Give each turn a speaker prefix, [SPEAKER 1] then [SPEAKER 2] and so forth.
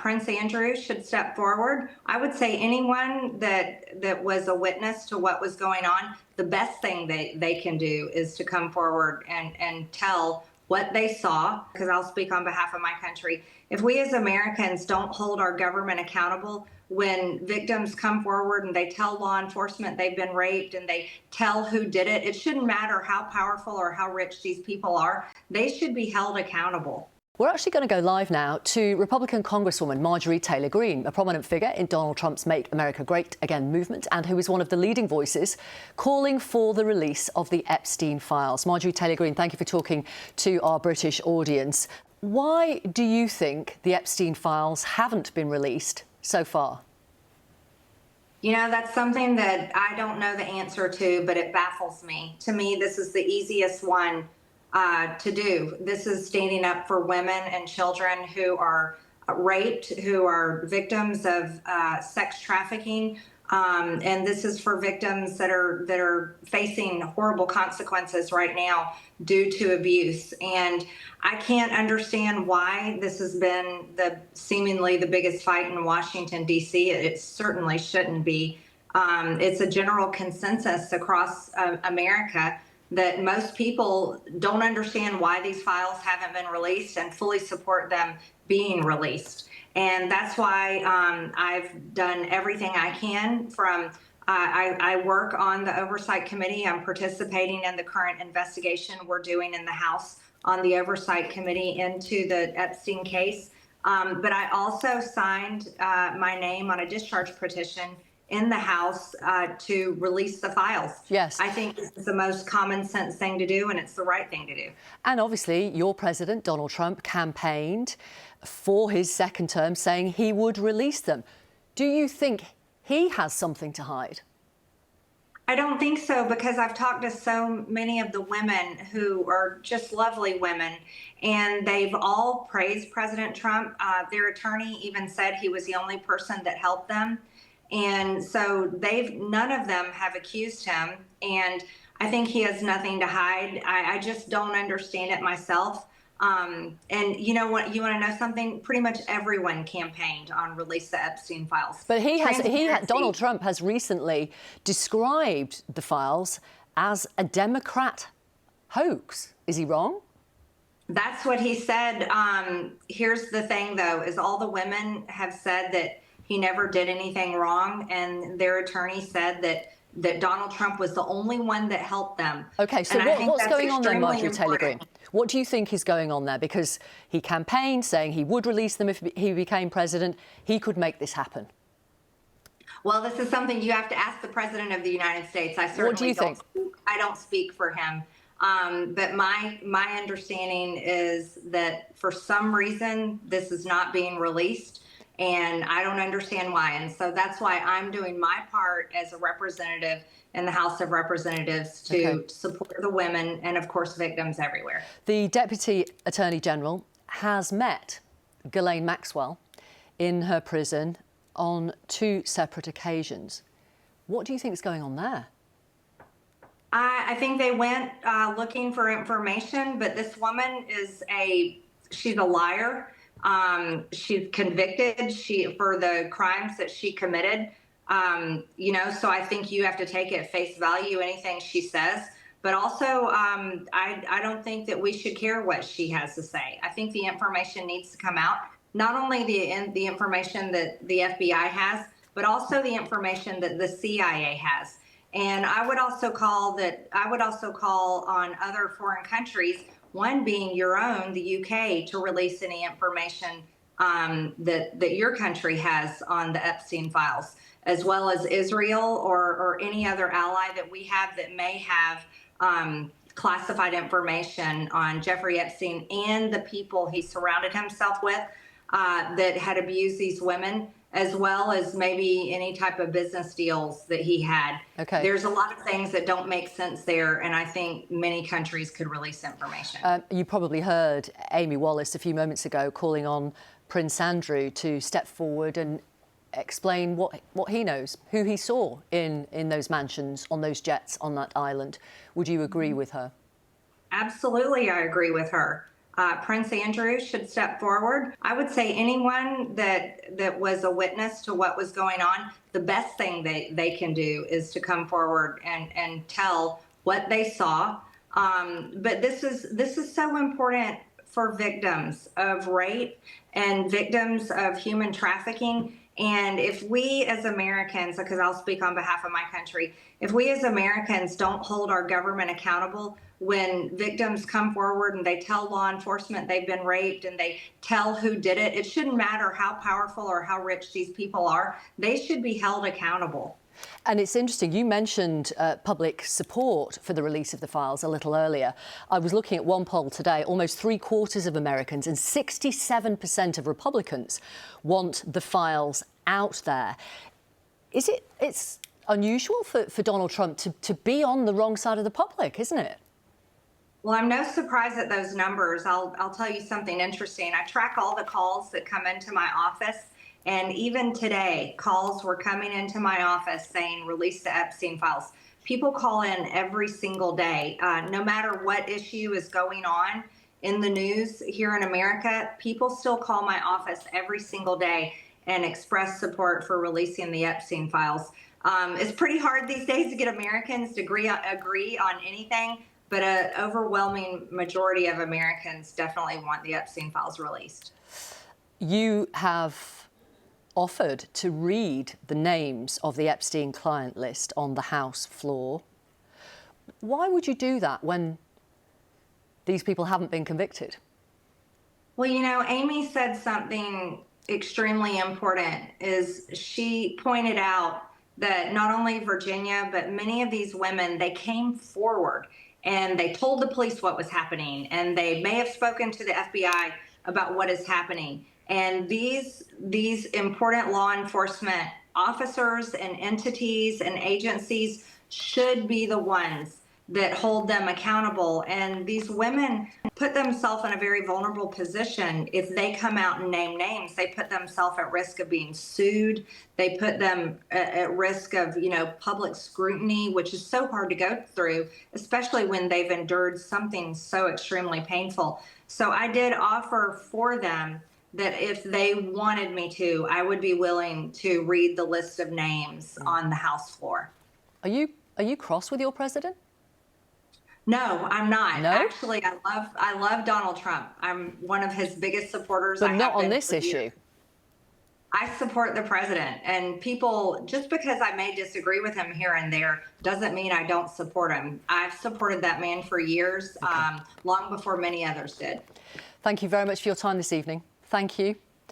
[SPEAKER 1] Prince Andrew should step forward. I would say anyone that was a witness to what was going on, the best thing they can do is to come forward and tell what they saw, because I'll speak on behalf of my country. If we as Americans don't hold our government accountable when victims come forward and they tell law enforcement they've been raped and they tell who did it, it shouldn't matter how powerful or how rich these people are. They should be held accountable.
[SPEAKER 2] We're actually going to go live now to Republican Congresswoman Marjorie Taylor Greene, a prominent figure in Donald Trump's Make America Great Again movement and who is one of the leading voices calling for the release of the Epstein files. Marjorie Taylor Greene, thank you for talking to our British audience. Why do you think the Epstein files haven't been released so far?
[SPEAKER 1] You know, that's something that I don't know the answer to, but it baffles me. To me, this is the easiest one to do. This is standing up for women and children who are raped, who are victims of sex trafficking, and this is for victims that are facing horrible consequences right now due to abuse. And I can't understand why this has been seemingly the biggest fight in Washington, D.C. It certainly shouldn't be. It's a general consensus across America that most people don't understand why these files haven't been released and fully support them being released. And that's why I've done everything I can from I work on the Oversight Committee. I'm participating in the current investigation we're doing in the House on the Oversight Committee into the Epstein case. But I also signed my name on a discharge petition in the House to release the files.
[SPEAKER 2] Yes.
[SPEAKER 1] I think this is the most common sense thing to do, and it's the right thing to do.
[SPEAKER 2] And obviously, your president, Donald Trump, campaigned for his second term, saying he would release them. Do you think he has something to hide?
[SPEAKER 1] I don't think so, because I've talked to so many of the women who are just lovely women, and they've all praised President Trump. Their attorney even said he was the only person that helped them. And so none of them have accused him. And I think he has nothing to hide. I just don't understand it myself. And you know what? You want to know something? Pretty much everyone campaigned on release the Epstein files.
[SPEAKER 2] But Donald Trump has recently described the files as a Democrat hoax. Is he wrong?
[SPEAKER 1] That's what he said. Here's the thing, though, is all the women have said that he never did anything wrong, and their attorney said that Donald Trump was the only one that helped them.
[SPEAKER 2] Okay, so what's going on there, Marjorie Taylor Greene? What do you think is going on there? Because he campaigned saying he would release them if he became president. He could make this happen.
[SPEAKER 1] Well, this is something you have to ask the President of the United States. I certainly
[SPEAKER 2] what do you think?
[SPEAKER 1] I don't speak for him. But my understanding is that for some reason this is not being released. And I don't understand why. And so that's why I'm doing my part as a representative in the House of Representatives to support the women and, of course, victims everywhere.
[SPEAKER 2] The Deputy Attorney General has met Ghislaine Maxwell in her prison on 2 separate occasions. What do you think is going on there?
[SPEAKER 1] I think they went looking for information, but this woman she's a liar. She's convicted for the crimes that she committed. So I think you have to take at face value anything she says. But also, I don't think that we should care what she has to say. I think the information needs to come out, not only the information that the FBI has, but also the information that the CIA has. And I would also call on other foreign countries, one being your own, the UK, to release any information that your country has on the Epstein files, as well as Israel or any other ally that we have that may have classified information on Jeffrey Epstein and the people he surrounded himself with that had abused these women, as well as maybe any type of business deals that he had.
[SPEAKER 2] Okay.
[SPEAKER 1] There's a lot of things that don't make sense there, and I think many countries could release information.
[SPEAKER 2] You probably heard Amy Wallace a few moments ago calling on Prince Andrew to step forward and explain what he knows, who he saw in those mansions, on those jets, on that island. Would you agree with her?
[SPEAKER 1] Absolutely, I agree with her. Prince Andrew should step forward. I would say anyone that was a witness to what was going on, the best thing they can do is to come forward and tell what they saw. But this is so important for victims of rape and victims of human trafficking. And if we as Americans, because I'll speak on behalf of my country, if we as Americans don't hold our government accountable when victims come forward and they tell law enforcement they've been raped and they tell who did it, it shouldn't matter how powerful or how rich these people are. They should be held accountable.
[SPEAKER 2] And it's interesting, you mentioned public support for the release of the files a little earlier. I was looking at one poll today, almost 3/4 of Americans and 67% of Republicans want the files out there. It's unusual for Donald Trump to be on the wrong side of the public, isn't it?
[SPEAKER 1] Well, I'm no surprise at those numbers. I'll tell you something interesting. I track all the calls that come into my office. And even today, calls were coming into my office saying, release the Epstein files. People call in every single day. No matter what issue is going on in the news here in America, people still call my office every single day and express support for releasing the Epstein files. It's pretty hard these days to get Americans to agree on anything, but an overwhelming majority of Americans definitely want the Epstein files released.
[SPEAKER 2] You have offered to read the names of the Epstein client list on the House floor. Why would you do that when these people haven't been convicted?
[SPEAKER 1] Well, you know, Amy said something extremely important. Is she pointed out that not only Virginia, but many of these women, they came forward and they told the police what was happening, and they may have spoken to the FBI about what is happening. And these important law enforcement officers and entities and agencies should be the ones that hold them accountable. And these women put themselves in a very vulnerable position. If they come out and name names, they put themselves at risk of being sued. They put them at risk of, public scrutiny, which is so hard to go through, especially when they've endured something so extremely painful. So I did offer for them that if they wanted me to, I would be willing to read the list of names on the House floor.
[SPEAKER 2] Are you cross with your president?
[SPEAKER 1] No, I'm not.
[SPEAKER 2] No?
[SPEAKER 1] Actually, I love Donald Trump. I'm one of his biggest supporters.
[SPEAKER 2] But not on this issue.
[SPEAKER 1] I support the president, and people, just because I may disagree with him here and there doesn't mean I don't support him. I've supported that man for years, long before many others did.
[SPEAKER 2] Thank you very much for your time this evening. Thank you.